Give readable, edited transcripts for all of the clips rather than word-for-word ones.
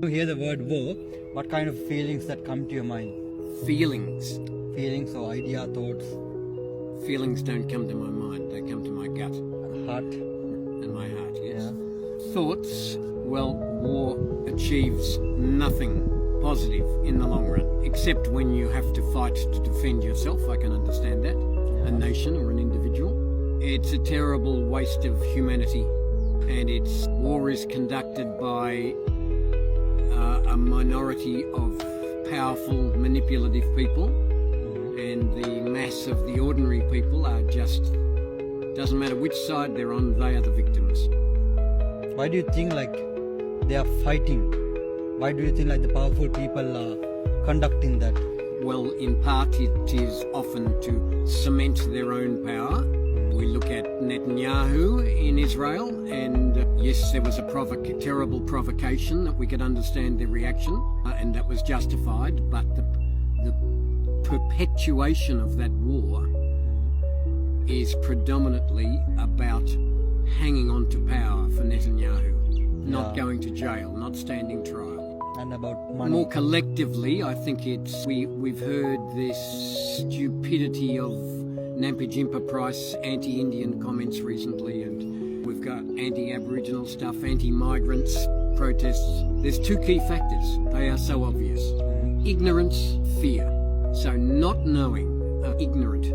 You hear the word war, what kind of feelings that come to your mind? Feelings. Feelings or idea, thoughts, Feelings don't come to my mind, they come to my gut heart? and my heart, yes. Yeah. Thoughts, well, war achieves nothing positive in the long run, except when you have to fight to defend yourself. I can understand that, a nation or an individual. It's a terrible waste of humanity, and war is conducted by a minority of powerful, manipulative people, and the mass of the ordinary people are just, doesn't matter which side they're on, they are the victims. Why do you think they are fighting? Why do you think the powerful people are conducting that? Well, in part it is often to cement their own power. We look at Netanyahu in Israel, and yes, there was a terrible provocation that we could understand their reaction, and that was justified, but the perpetuation of that war is predominantly about hanging on to power for Netanyahu, not going to jail, not standing trial. And about money? More collectively, I think we've heard this stupidity of Nampa Jimpa Price anti-Indian comments recently, and we've got anti-Aboriginal stuff, anti-migrants protests. There's two key factors. They are so obvious. Ignorance, fear. So not knowing, ignorant,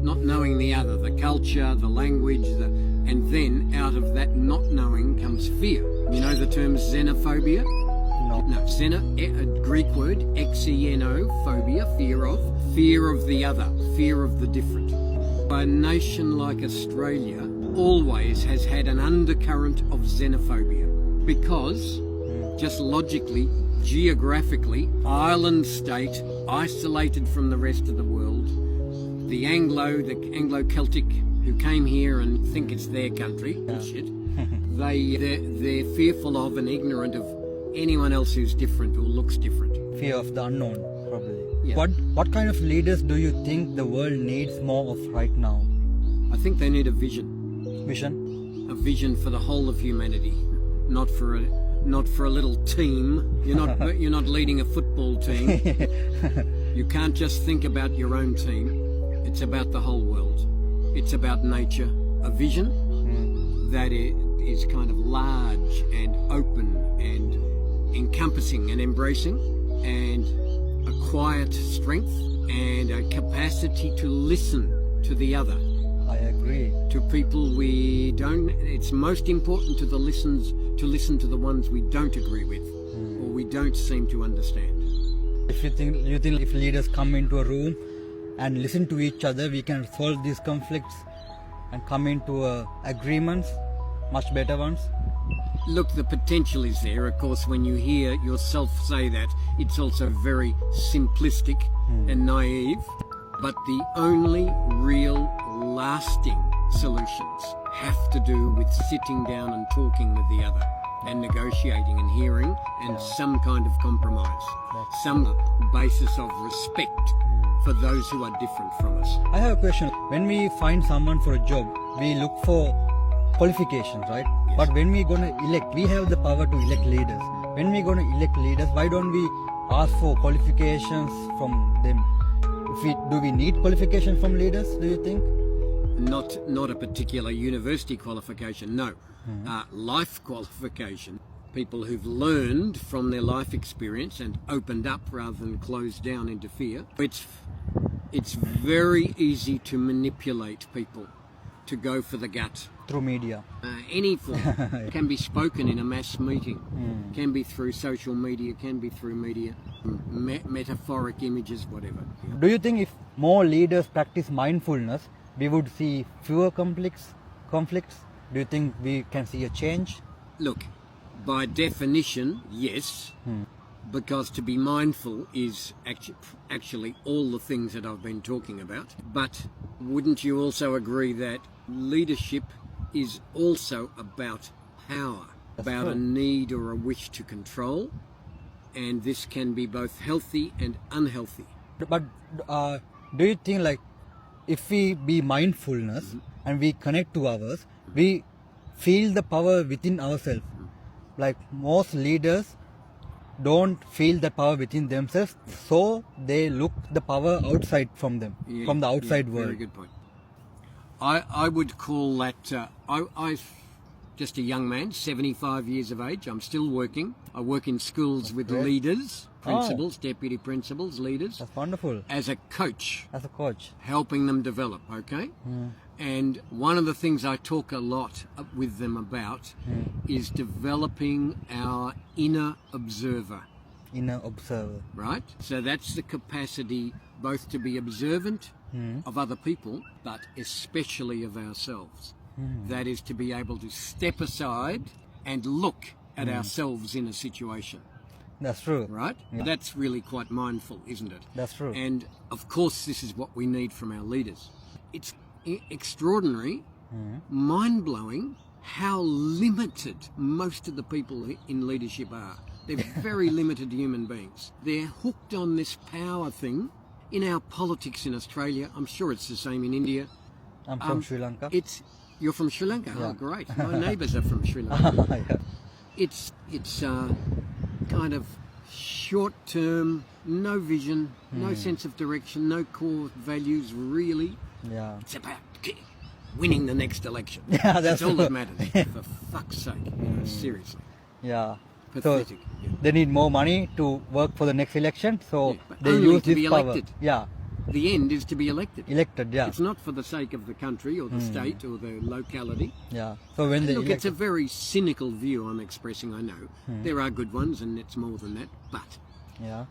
not knowing the other, the culture, the language, and then out of that not knowing comes fear. You know the term xenophobia? No. No, Greek word, xeno, phobia, fear of the other, fear of the different. A nation like Australia always has had an undercurrent of xenophobia because, just logically, geographically, island state, isolated from the rest of the world, the Anglo-Celtic who came here and think it's their country, bullshit, they're fearful of and ignorant of anyone else who's different or looks different. Fear of the unknown, probably. Yeah. What kind of leaders do you think the world needs more of right now? I think they need a vision. Vision? A vision for the whole of humanity, not for a little team. You're not leading a football team. You can't just think about your own team. It's about the whole world. It's about nature. A vision that is kind of large and open and encompassing and embracing, and a quiet strength and a capacity to listen to the other. I agree. To people it's most important to listen to the ones we don't agree with or we don't seem to understand. If you think if leaders come into a room and listen to each other, we can solve these conflicts and come into agreements, much better ones. Look, the potential is there. Of course, when you hear yourself say that, it's also very simplistic and naive. But the only real lasting solutions have to do with sitting down and talking with the other and negotiating and hearing and some kind of compromise, some basis of respect for those who are different from us. I have a question. When we find someone for a job, we look for qualifications, right? Yes. But when we're going to elect, we have the power to elect leaders. When we're going to elect leaders, why don't we ask for qualifications from them? Do we need qualifications from leaders, do you think? Not a particular university qualification, no. Life qualification. People who've learned from their life experience and opened up rather than closed down into fear. It's very easy to manipulate people to go for the gut. Through media. Any form can be spoken in a mass meeting, can be through social media, can be through media, metaphoric images, whatever. Yeah. Do you think if more leaders practice mindfulness, we would see fewer conflicts? Do you think we can see a change? Look, by definition, yes, because to be mindful is actually all the things that I've been talking about. But wouldn't you also agree that leadership is also about power, about a need or a wish to control, and this can be both healthy and unhealthy. But do you think if we be mindfulness and we connect to others, we feel the power within ourselves? Like most leaders don't feel the power within themselves, so they look the power outside from them, Yeah, from the outside yeah, world. Very good point. I would call that, I just a young man, 75 years of age. I'm still working. I work in schools with great. leaders, principals, deputy principals, leaders, That's wonderful. as a coach, As a coach. helping them develop, okay? And one of the things I talk a lot with them about is developing our inner observer, Inner observer. right? So that's the capacity both to be observant of other people, but especially of ourselves. That is to be able to step aside and look at ourselves in a situation, That's true. right? That's really quite mindful, isn't it? That's true. And of course, this is what we need from our leaders. It's extraordinary, mind-blowing how limited most of the people in leadership are. They're very limited human beings. They're hooked on this power thing. In our politics in Australia, I'm sure it's the same in India. I'm from Sri Lanka. You're from Sri Lanka? Yeah. Oh, great. My neighbours are from Sri Lanka. Yeah. It's kind of short-term, no vision, no sense of direction, no core values really. Yeah. It's about winning the next election. Yeah, that's all that true. matters. For fuck's sake, seriously. Yeah. Pathetic. So they need more money to work for the next election, so Yeah, but they only use to this be power. elected. Yeah. The end is to be elected. Elected, yeah. It's not for the sake of the country or the state or the locality. Yeah. So when they Look, elect, it's a very cynical view I'm expressing, I know. There are good ones and it's more than that, but yeah.